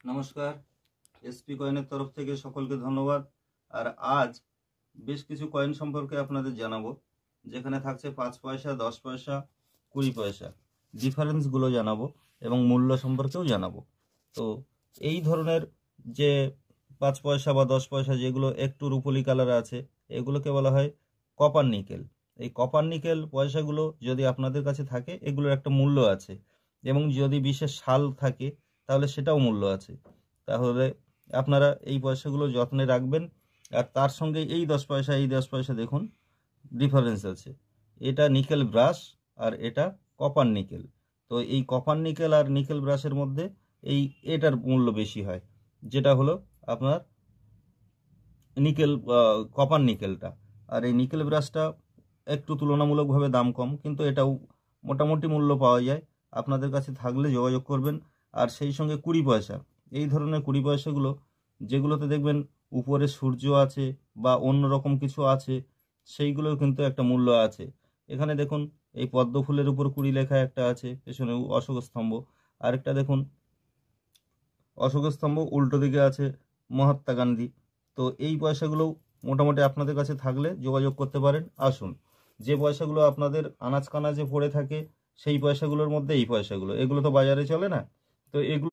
নমস্কার, এসপি কয়েনের তরফ থেকে সকলকে ধন্যবাদ। আর আজ বেশ কিছু কয়েন সম্পর্কে আপনাদের জানাবো, যেখানে থাকছে 5 পয়সা, 10 পয়সা, 20 পয়সা। ডিফারেন্সগুলো জানাবো এবং মূল্য সম্পর্কেও জানাবো। তো এই ধরনের যে 5 পয়সা বা 10 পয়সা যেগুলো একটু রুপোলি কালার আছে, এগুলোকে বলা হয় কপার নিকেল। এই কপার নিকেল পয়সাগুলো যদি আপনাদের কাছে থাকে, এগুলোর একটা মূল্য আছে, এবং যদি বিশেষ সাল থাকে তাহলে সেটাও মূল্য আছে। তাহলে আপনারা এই পয়সাগুলো যত্নে রাখবেন। আর তার সঙ্গে এই 10 পয়সা দেখুন, ডিফারেন্স আছে। এটা নিকেল ব্রাশ আর এটা কপার নিকেল। তো এই কপার নিকেল আর নিকেল ব্রাশের মধ্যে এটার মূল্য বেশি হয়, যেটা হলো আপনার নিকেল কপার নিকেলটা। আর এই নিকেল ব্রাশটা একটু তুলনামূলকভাবে দাম কম, কিন্তু এটাও মোটামুটি মূল্য পাওয়া যায়। আপনাদের কাছে থাকলে যোগাযোগ করবেন। আর সেই সঙ্গে 20 পয়সা, এই ধরনের 20 পয়সাগুলো যেগুলোতে দেখবেন উপরে সূর্য আছে বা অন্য রকম কিছু আছে, সেইগুলোর কিন্তু একটা মূল্য আছে। এখানে দেখুন, এই পদ্ম ফুলের উপর 20 লেখা একটা আছে, পেছনে অশোক স্তম্ভ। আরেকটা দেখুন, অশোক স্তম্ভ, উল্টো দিকে আছে মহাত্মা গান্ধী। তো এই পয়সাগুলো মোটামুটি আপনাদের কাছে থাকলে যোগাযোগ করতে পারেন। আসুন, যে পয়সাগুলো আপনাদের আনাজ কানাজে পড়ে থাকে সেই পয়সাগুলোর মধ্যে এই পয়সাগুলো, এগুলো তো বাজারে চলে না, তো এগুলো